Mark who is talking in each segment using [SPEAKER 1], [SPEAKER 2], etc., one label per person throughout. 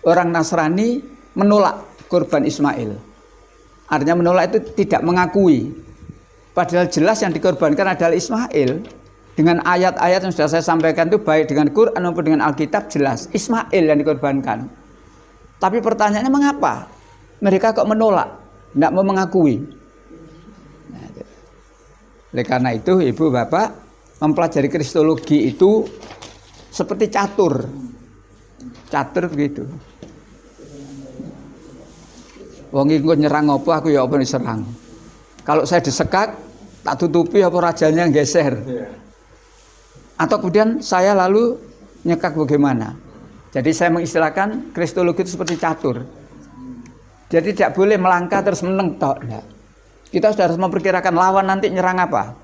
[SPEAKER 1] orang Nasrani menolak kurban Ismail. Artinya menolak itu tidak mengakui. Padahal jelas yang dikorbankan adalah Ismail. Dengan ayat-ayat yang sudah saya sampaikan itu baik dengan Quran maupun dengan Alkitab jelas Ismail yang dikorbankan. Tapi pertanyaannya mengapa mereka kok menolak, tidak mau mengakui? Oleh karena itu ibu bapak mempelajari kristologi itu seperti catur begitu. Wong iki nyerang apa aku ya apa diserang. Kalau saya disekak tak tutupi apa rajanya geser. Atau kemudian saya lalu nyekak bagaimana? Jadi saya mengistilahkan kristologi itu seperti catur. Jadi tidak boleh melangkah terus meneng tok. Kita sudah harus memperkirakan lawan nanti nyerang apa.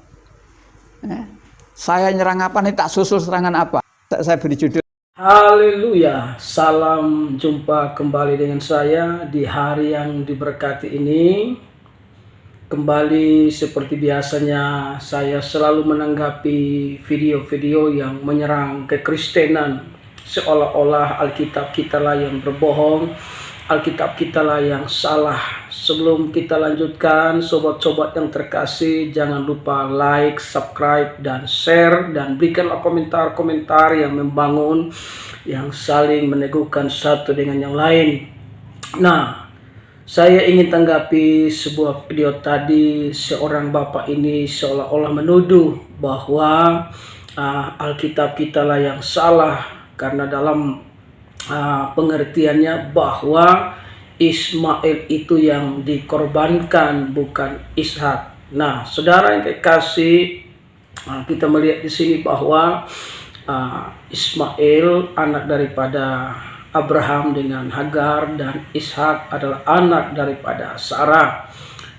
[SPEAKER 1] Saya nyerang apa nih, tak susul serangan apa. Saya beri judul.
[SPEAKER 2] Haleluya, salam jumpa kembali dengan saya di hari yang diberkati ini. Kembali seperti biasanya saya selalu menanggapi video-video yang menyerang kekristenan, seolah-olah Alkitab kita lah yang berbohong, Alkitab kita lah yang salah. Sebelum kita lanjutkan, sobat-sobat yang terkasih, jangan lupa like, subscribe, dan share, dan berikanlah komentar-komentar yang membangun, yang saling meneguhkan satu dengan yang lain. Nah, saya ingin tanggapi sebuah video tadi. Seorang bapak ini seolah-olah menuduh bahwa Alkitab kita lah yang salah, karena dalam pengertiannya bahwa Ismail itu yang dikorbankan, bukan Ishak. Nah, saudara yang kekasih, kita melihat di sini bahwa Ismail anak daripada Abraham dengan Hagar, dan Ishak adalah anak daripada Sarah.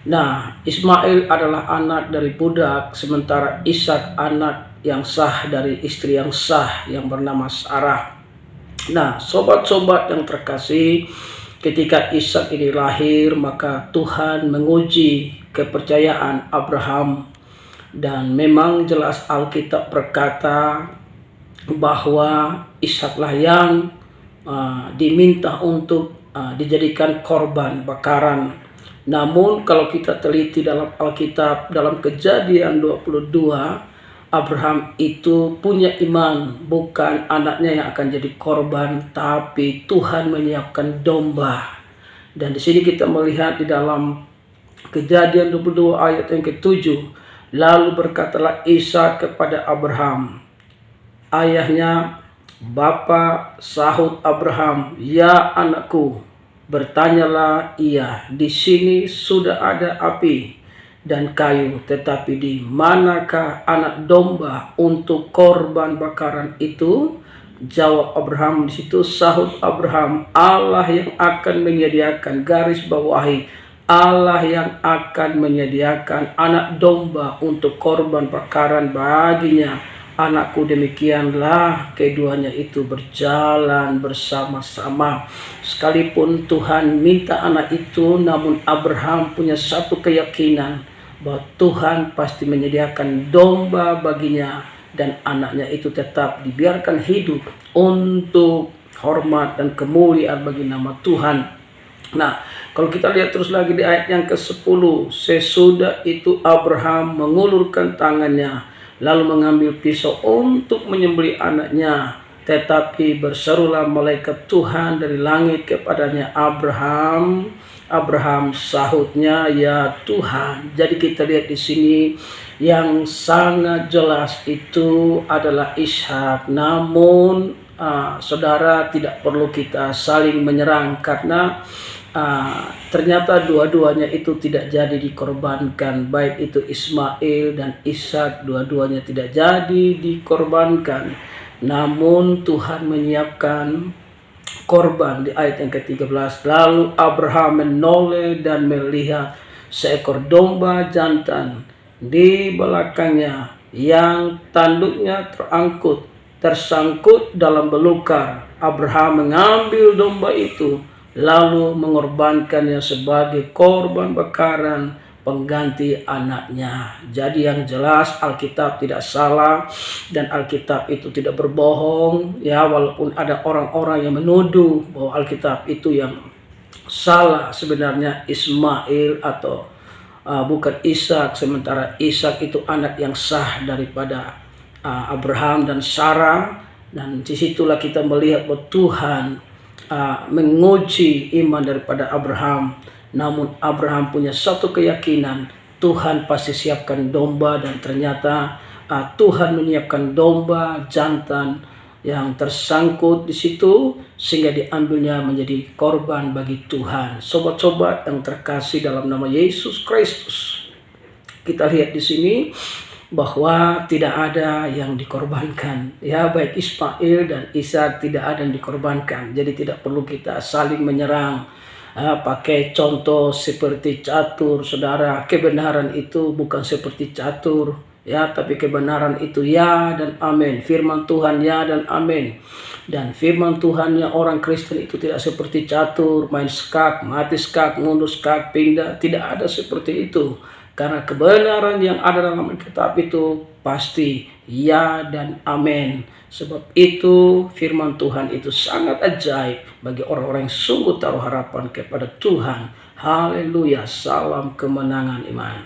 [SPEAKER 2] Nah, Ismail adalah anak dari budak, sementara Ishak anak yang sah dari istri yang sah yang bernama Sarah. Nah, sobat-sobat yang terkasih, ketika Ishak ini lahir, maka Tuhan menguji kepercayaan Abraham. Dan memang jelas Alkitab berkata bahwa Ishaklah yang diminta untuk dijadikan korban bakaran. Namun kalau kita teliti dalam Alkitab, dalam Kejadian 22, Abraham itu punya iman, bukan anaknya yang akan jadi korban, tapi Tuhan menyiapkan domba. Dan di sini kita melihat di dalam Kejadian 22 ayat yang ke-7, lalu berkatalah Ishak kepada Abraham, ayahnya. Bapa, sahut Abraham, ya anakku. Bertanyalah ia, di sini sudah ada api dan kayu, tetapi di manakah anak domba untuk korban bakaran itu? Jawab Abraham. Di situ sahut Abraham, Allah yang akan menyediakan, garis bawahi, Allah yang akan menyediakan anak domba untuk korban bakaran baginya. Anakku, demikianlah keduanya itu berjalan bersama-sama. Sekalipun Tuhan minta anak itu, namun Abraham punya satu keyakinan bahwa Tuhan pasti menyediakan domba baginya, dan anaknya itu tetap dibiarkan hidup untuk hormat dan kemuliaan bagi nama Tuhan. Nah, kalau kita lihat terus lagi di ayat yang ke-10, sesudah itu Abraham mengulurkan tangannya lalu mengambil pisau untuk menyembelih anaknya. Tetapi berserulah malaikat Tuhan dari langit kepadanya, Abraham, Abraham, sahutnya, ya Tuhan. Jadi kita lihat di sini yang sangat jelas itu adalah Ishak. Namun saudara, tidak perlu kita saling menyerang, karena ternyata dua-duanya itu tidak jadi dikorbankan. Baik itu Ismail dan Ishak, dua-duanya tidak jadi dikorbankan. Namun Tuhan menyiapkan korban di ayat yang ke-13. Lalu Abraham menoleh dan melihat seekor domba jantan di belakangnya, yang tanduknya tersangkut dalam belukar. Abraham mengambil domba itu lalu mengorbankannya sebagai korban bakaran pengganti anaknya. Jadi yang jelas Alkitab tidak salah dan Alkitab itu tidak berbohong ya, walaupun ada orang-orang yang menuduh bahwa Alkitab itu yang salah, sebenarnya Ismail atau bukan Ishak, sementara Ishak itu anak yang sah daripada Abraham dan Sarah. Dan disitulah kita melihat bahwa Tuhan menguji iman daripada Abraham. Namun Abraham punya satu keyakinan, Tuhan pasti siapkan domba, dan ternyata Tuhan menyiapkan domba jantan yang tersangkut di situ sehingga diambilnya menjadi korban bagi Tuhan. Sobat-sobat yang terkasih dalam nama Yesus Kristus, kita lihat di sini bahwa tidak ada yang dikorbankan ya, baik Ismail dan Ishak tidak ada yang dikorbankan. Jadi tidak perlu kita saling menyerang pakai contoh seperti catur. Saudara, kebenaran itu bukan seperti catur ya, tapi kebenaran itu ya dan amin. Firman Tuhan ya dan amin. Dan firman Tuhannya orang Kristen itu tidak seperti catur, main skak, mati skak, mundur skak, pindah. Tidak ada seperti itu. Karena kebenaran yang ada dalam Alkitab itu pasti ya dan amin. Sebab itu firman Tuhan itu sangat ajaib bagi orang-orang yang sungguh taruh harapan kepada Tuhan. Haleluya, salam kemenangan iman.